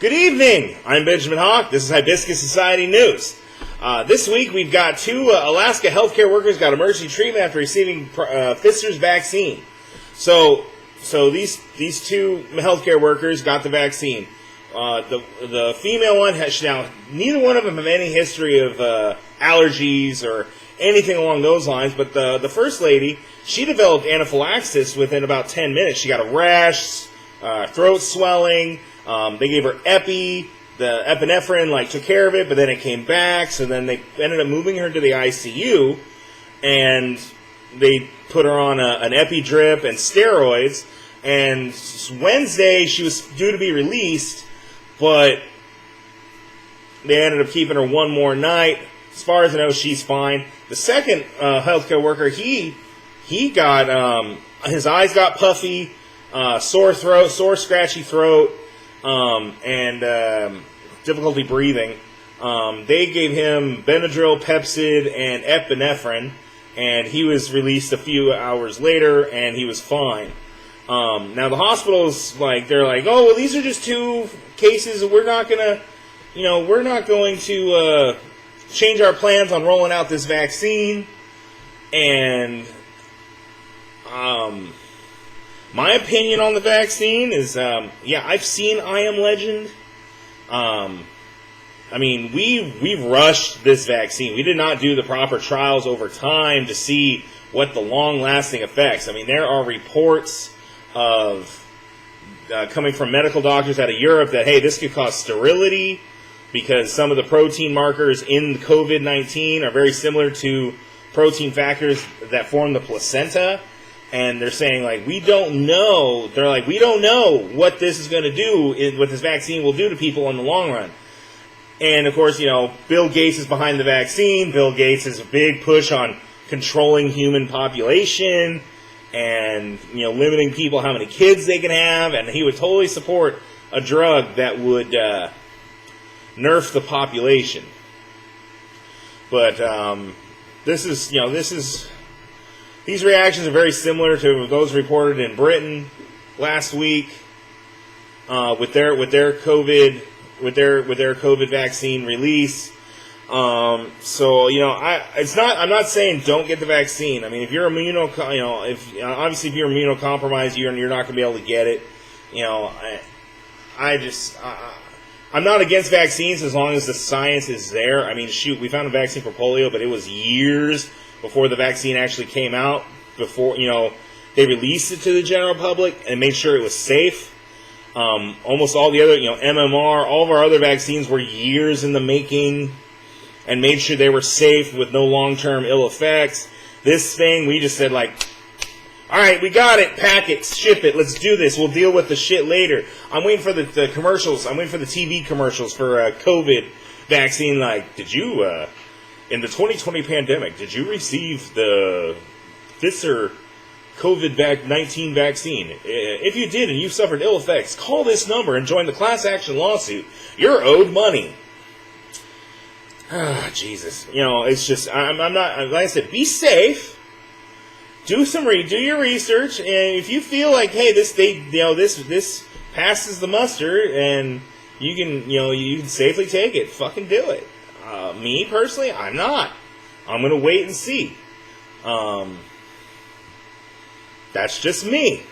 Good evening. I'm Benjamin Hawk. This is Hibiscus Society News. This week we've got two Alaska healthcare workers got emergency treatment after receiving Pfizer's vaccine. So these two healthcare workers got the vaccine. The female one has now neither one of them have any history of allergies or anything along those lines. But the first lady, she developed anaphylaxis within about 10 minutes. She got a rash, throat swelling. They gave her the epinephrine, took care of it, but then it came back, so then they ended up moving her to the ICU, and they put her on an epi drip and steroids, and Wednesday she was due to be released, but they ended up keeping her one more night. As far as I know, she's fine. The second healthcare worker, he got, his eyes got puffy, sore throat, sore scratchy throat, and difficulty breathing. They gave him Benadryl, Pepsid, and epinephrine, and he was released a few hours later, and he was fine. Now the hospitals, they're like, oh, well, these are just two cases, we're not going to change our plans on rolling out this vaccine, and my opinion on the vaccine is, I've seen I Am Legend. We've rushed this vaccine. We did not do the proper trials over time to see what the long-lasting effects. There are reports of coming from medical doctors out of Europe that, hey, this could cause sterility because some of the protein markers in COVID-19 are very similar to protein factors that form the placenta. And they're saying, we don't know. They're like, we don't know what this is going to do, what this vaccine will do to people in the long run. And, of course, Bill Gates is behind the vaccine. Bill Gates has a big push on controlling human population and, limiting people how many kids they can have. And he would totally support a drug that would nerf the population. But these reactions are very similar to those reported in Britain last week with their COVID vaccine release. I'm not saying don't get the vaccine. If you're obviously if you're immunocompromised, you're not going to be able to get it. I'm not against vaccines as long as the science is there. We found a vaccine for polio, but it was years before the vaccine actually came out, before, they released it to the general public and made sure it was safe. Almost all the other, MMR, all of our other vaccines were years in the making and made sure they were safe with no long-term ill effects. This thing, we just said, all right, we got it, pack it, ship it, let's do this, we'll deal with the shit later. I'm waiting for the commercials, I'm waiting for the TV commercials for COVID vaccine, did you, in the 2020 pandemic, did you receive the Pfizer COVID-19 vaccine? If you did and you suffered ill effects, call this number and join the class action lawsuit. You're owed money. Jesus. It's just, I'm not, like I said, be safe. Do your research, and if you feel like, hey, this passes the muster, and you can safely take it, fucking do it. Me, personally, I'm not. I'm going to wait and see. That's just me.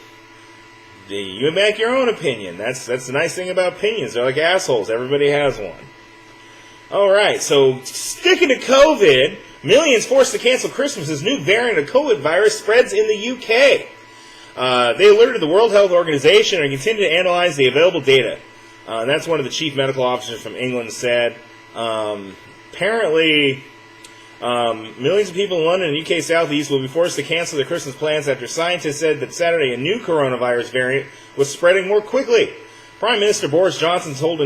You make your own opinion. That's the nice thing about opinions. They're like assholes. Everybody has one. Alright, so sticking to COVID, millions forced to cancel Christmas as new variant of COVID virus spreads in the UK. They alerted the World Health Organization and continue to analyze the available data. That's one of the chief medical officers from England said. Apparently, millions of people in London and UK Southeast will be forced to cancel their Christmas plans after scientists said that Saturday a new coronavirus variant was spreading more quickly. Prime Minister Boris Johnson told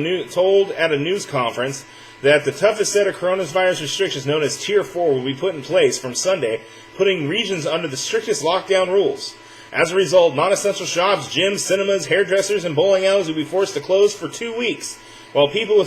at a news conference that the toughest set of coronavirus restrictions, known as Tier 4, will be put in place from Sunday, putting regions under the strictest lockdown rules. As a result, non-essential shops, gyms, cinemas, hairdressers, and bowling alleys will be forced to close for 2 weeks, while people will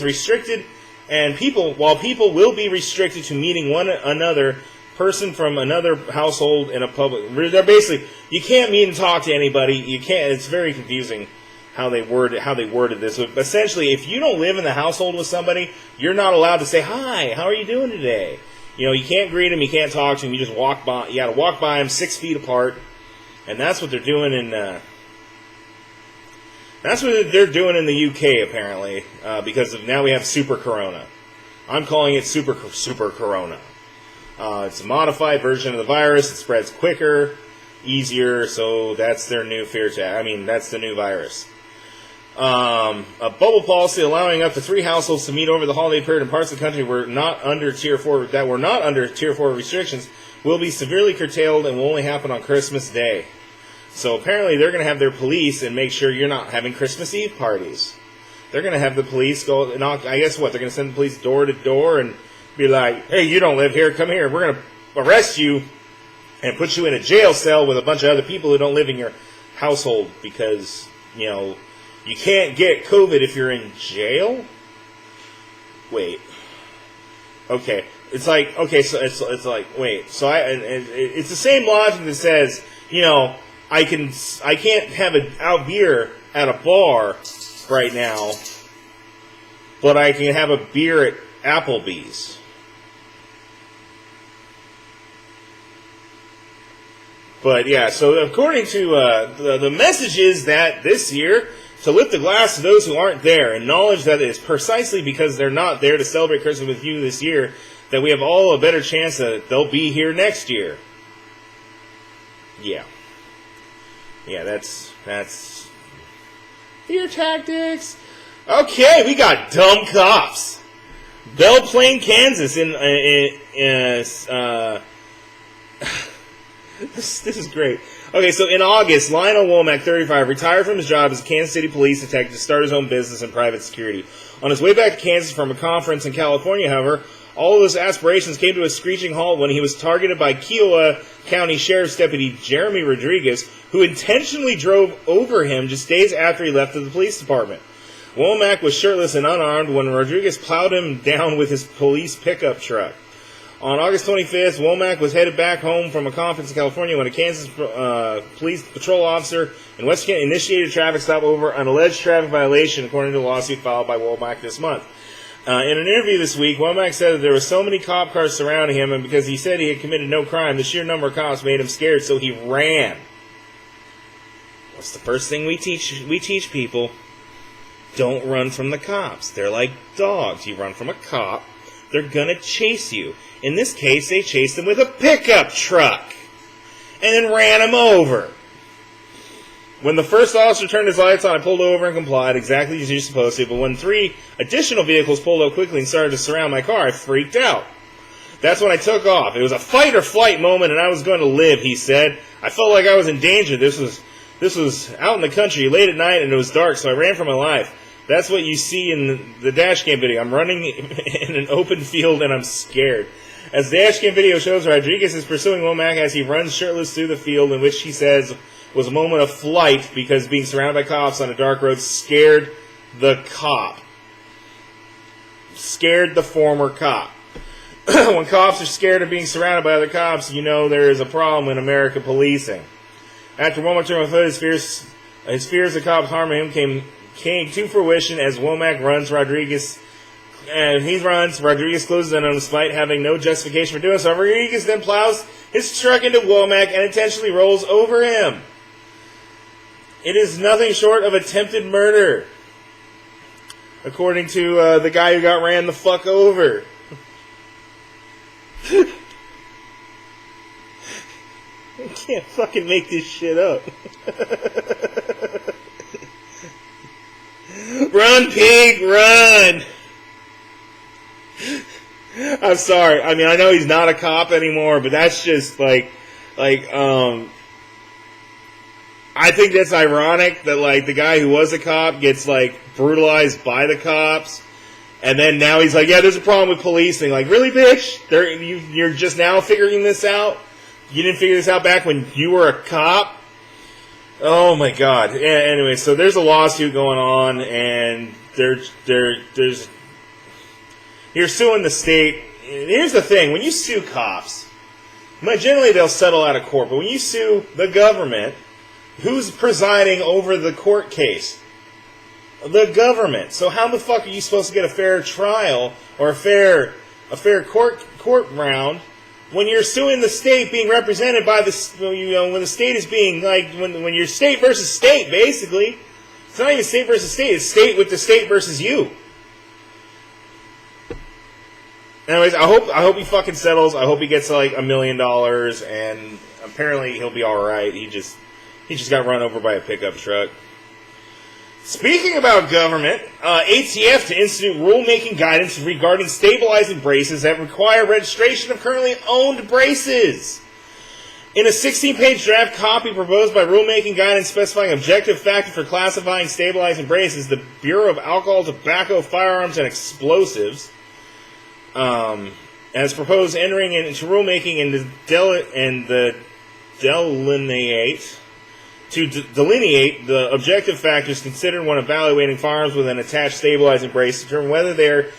be restricted to meeting one another person from another household in a public. They're basically, you can't meet and talk to anybody. You can't. It's very confusing how they worded this. But essentially, if you don't live in the household with somebody, you're not allowed to say, "Hi, how are you doing today?" You can't greet them, you can't talk to them, you just walk by. You got to walk by them 6 feet apart, and that's what they're doing in. That's what they're doing in the UK apparently, because now we have Super Corona. I'm calling it Super Corona. It's a modified version of the virus. It spreads quicker, easier, so that's their new fear tag. That's the new virus. A bubble policy allowing up to 3 households to meet over the holiday period in parts of the country that were not under Tier 4 restrictions will be severely curtailed and will only happen on Christmas Day. So apparently they're going to have their police and make sure you're not having Christmas Eve parties. They're going to have the police go knock. I guess what? They're going to send the police door to door and be like, "Hey, you don't live here. Come here. We're going to arrest you and put you in a jail cell with a bunch of other people who don't live in your household because, you can't get COVID if you're in jail." Wait. Okay. It's like, okay, so it's like, wait. So it's the same logic that says, I can't have a beer at a bar right now, but I can have a beer at Applebee's. But yeah, so according to the message is that this year, to lift the glass to those who aren't there, and acknowledge that it's precisely because they're not there to celebrate Christmas with you this year that we have all a better chance that they'll be here next year. Yeah. Yeah, that's fear tactics. Okay, we got dumb cops. Belle Plaine, Kansas. This is great. Okay, so in August, Lionel Womack, 35, retired from his job as a Kansas City police detective to start his own business in private security. On his way back to Kansas from a conference in California, however, all of his aspirations came to a screeching halt when he was targeted by Kiowa County Sheriff's Deputy Jeremy Rodriguez, who intentionally drove over him just days after he left the police department. Womack was shirtless and unarmed when Rodriguez plowed him down with his police pickup truck. On August 25th, Womack was headed back home from a conference in California when a Kansas police patrol officer in West Kansas initiated a traffic stop over an alleged traffic violation, according to a lawsuit filed by Womack this month. In an interview this week, Womack said that there were so many cop cars surrounding him, and because he said he had committed no crime, the sheer number of cops made him scared, so he ran. What's the first thing we teach people? Don't run from the cops. They're like dogs. You run from a cop, they're gonna chase you. In this case, they chased him with a pickup truck and then ran him over. When the first officer turned his lights on, I pulled over and complied, exactly as you're supposed to. But when 3 additional vehicles pulled up quickly and started to surround my car, I freaked out. That's when I took off. It was a fight or flight moment, and I was going to live, he said. I felt like I was in danger. This was out in the country late at night, and it was dark, so I ran for my life. That's what you see in the dash cam video. I'm running in an open field, and I'm scared. As the dash cam video shows, Rodriguez is pursuing Womack as he runs shirtless through the field, in which he says was a moment of flight because being surrounded by cops on a dark road scared the cop. Scared the former cop. When cops are scared of being surrounded by other cops, you know there is a problem in American policing. After Womack turned on foot, his fears of cops harming him came to fruition as Womack runs Rodriguez. And he runs. Rodriguez closes in on him despite having no justification for doing so. Rodriguez then plows his truck into Womack and intentionally rolls over him. It is nothing short of attempted murder, according to the guy who got ran the fuck over. I can't fucking make this shit up. Run, pig, run! I'm sorry. I mean, I know he's not a cop anymore, but that's just I think that's ironic that the guy who was a cop gets brutalized by the cops, and then now he's like, yeah, there's a problem with policing. Like, really, bitch? You're just now figuring this out? You didn't figure this out back when you were a cop? Oh my God. Yeah, anyway, so there's a lawsuit going on, and there's you're suing the state. And here's the thing: when you sue cops, generally they'll settle out of court. But when you sue the government, who's presiding over the court case? The government. So how the fuck are you supposed to get a fair trial or a fair court round when you're suing the state being represented by the, when the state is being, like, when you're state versus state, basically. It's not even state versus state, it's state with the state versus you. Anyways, I hope he fucking settles. I hope he gets like $1 million, and apparently he'll be alright. He just got run over by a pickup truck. Speaking about government, ATF to institute rulemaking guidance regarding stabilizing braces that require registration of currently owned braces. In a 16-page draft copy proposed by rulemaking guidance specifying objective factors for classifying stabilizing braces, the Bureau of Alcohol, Tobacco, Firearms, and Explosives has proposed entering into rulemaking to delineate the objective factors considered when evaluating firearms with an attached stabilizing brace to determine whether they're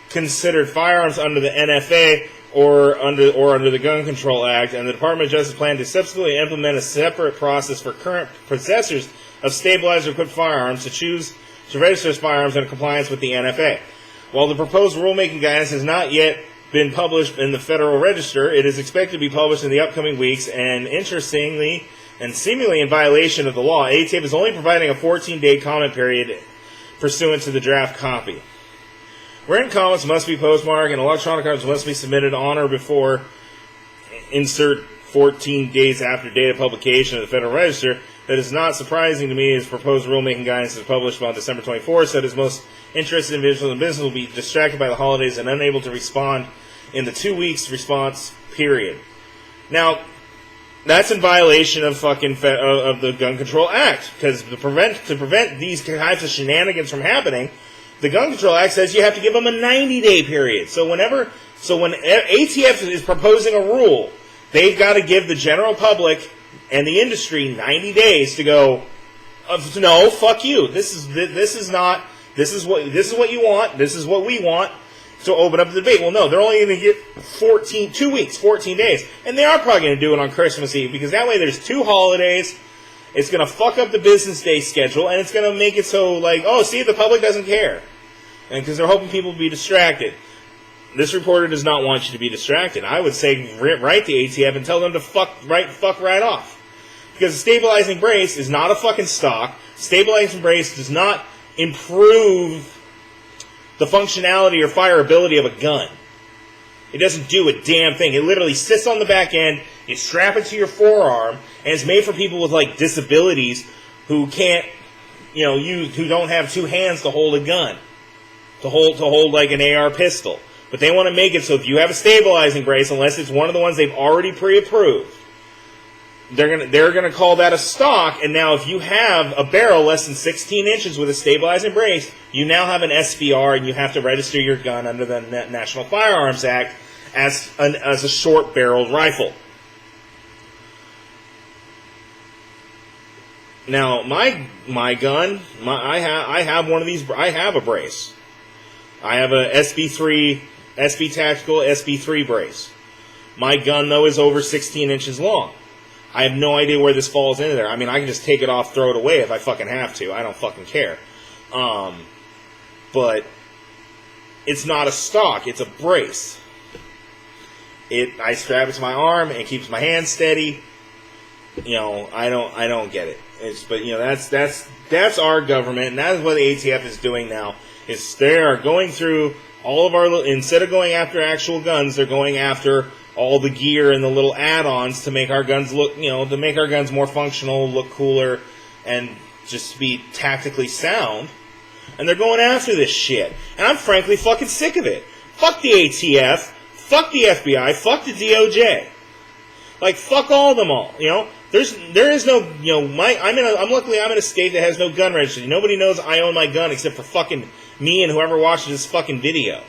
considered firearms under the NFA or under the Gun Control Act, and the Department of Justice plans to subsequently implement a separate process for current possessors of stabilizer-equipped firearms to choose to register as firearms in compliance with the NFA. While the proposed rulemaking guidance has not yet been published in the Federal Register, it is expected to be published in the upcoming weeks, and interestingly, and seemingly in violation of the law, ATF is only providing a 14-day comment period pursuant to the draft copy. Written comments must be postmarked, and electronic cards must be submitted on or before insert 14 days after date of publication of the Federal Register. That is not surprising to me, as proposed rulemaking guidance is published on December 24th, so that as most interested individuals in business will be distracted by the holidays and unable to respond in the 2 weeks response period. Now, that's in violation of of the Gun Control Act, because to prevent these types of shenanigans from happening, the Gun Control Act says you have to give them a 90-day period. So when ATF is proposing a rule, they've got to give the general public and the industry 90 days to go, no, fuck you. This is what you want. This is what we want. To open up the debate. Well, no, they're only going to get 2 weeks, 14 days. And they are probably going to do it on Christmas Eve, because that way there's 2 holidays. It's going to fuck up the business day schedule, and it's going to make it so, like, oh, see, the public doesn't care. And because they're hoping people will be distracted. This reporter does not want you to be distracted. I would say write the ATF and tell them to fuck right off. Because a stabilizing brace is not a fucking stock. Stabilizing brace does not improve the functionality or fireability of a gun. It doesn't do a damn thing. It literally sits on the back end, you strap it to your forearm, and it's made for people with, like, disabilities who can't, who don't have 2 hands to hold a gun, to hold like an AR pistol. But they want to make it so if you have a stabilizing brace, unless it's one of the ones they've already pre-approved, they're gonna call that a stock, and now if you have a barrel less than 16 inches with a stabilizing brace, you now have an SBR, and you have to register your gun under the National Firearms Act as a short-barreled rifle. Now, my gun, I have one of these. I have a brace. I have a SB Tactical SB3 brace. My gun, though, is over 16 inches long. I have no idea where this falls into there. I mean, I can just take it off, throw it away if I fucking have to. I don't fucking care. But it's not a stock. It's a brace. I strap it to my arm. It keeps my hand steady. I don't get it. That's our government, and that's what the ATF is doing now. Is they are going through all of our, instead of going after actual guns, they're going after all the gear and the little add-ons to make our guns look, to make our guns more functional, look cooler, and just be tactically sound. And they're going after this shit. And I'm frankly fucking sick of it. Fuck the ATF, fuck the FBI, fuck the DOJ. Like, fuck all of them all, There is no, luckily I'm in a state that has no gun registry. Nobody knows I own my gun except for fucking me and whoever watches this fucking video.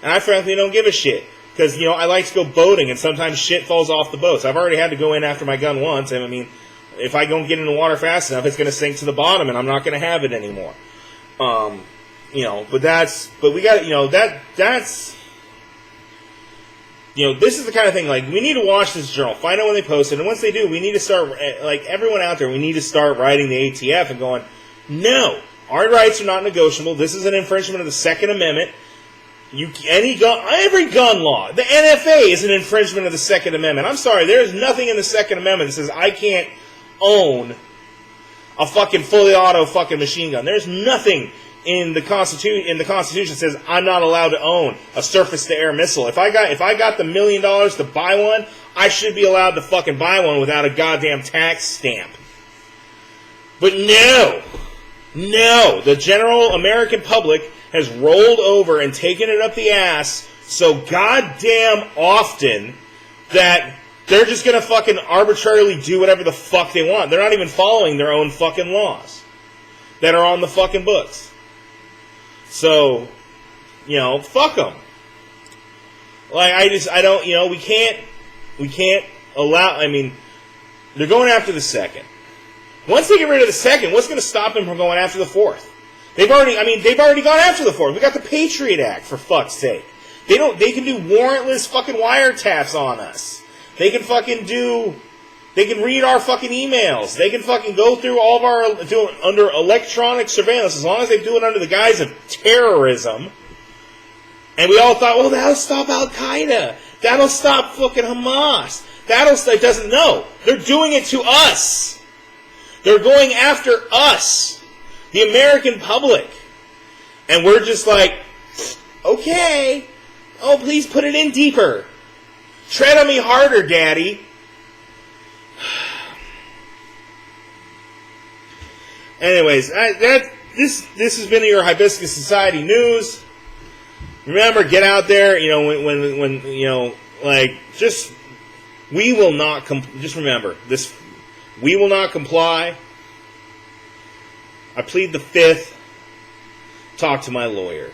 And I frankly don't give a shit. Because, I like to go boating, and sometimes shit falls off the boats. I've already had to go in after my gun once, and I mean, if I don't get in the water fast enough, it's going to sink to the bottom, and I'm not going to have it anymore. But we got, that's, this is the kind of thing, like, we need to watch this journal, find out when they post it, and once they do, we need to start, like, everyone out there, we need to start writing the ATF and going, no, Our rights are not negotiable. This is an infringement of the Second Amendment. Every gun law, the NFA is an infringement of the Second Amendment. I'm sorry, there is nothing in the Second Amendment that says I can't own a fucking fully auto fucking machine gun. There's nothing in the Constitution that says I'm not allowed to own a surface-to-air missile. If I got the $1 million to buy one, I should be allowed to fucking buy one without a goddamn tax stamp. But no, the general American public has rolled over and taken it up the ass so goddamn often that they're just going to fucking arbitrarily do whatever the fuck they want. They're not even following their own fucking laws that are on the fucking books. So, fuck them. Like, we can't allow, they're going after the second. Once they get rid of the second, what's going to stop them from going after the fourth? They've already gone after the fourth. We got the Patriot Act, for fuck's sake. They can do warrantless fucking wiretaps on us. They can read our fucking emails. They can fucking go through all of under electronic surveillance, as long as they do it under the guise of terrorism. And we all thought, well, that'll stop Al-Qaeda. That'll stop fucking Hamas. It doesn't know. They're doing it to us. They're going after us, the American public. And we're just like, okay. Oh, please put it in deeper. Tread on me harder, Daddy. Anyways, this has been your Hibiscus Society News. Remember, get out there. We will not. Just remember this. We will not comply. I plead the fifth. Talk to my lawyer.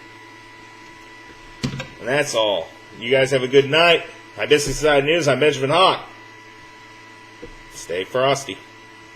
And that's all. You guys have a good night. Hibiscus Society News. I'm Benjamin Hawk. Stay frosty.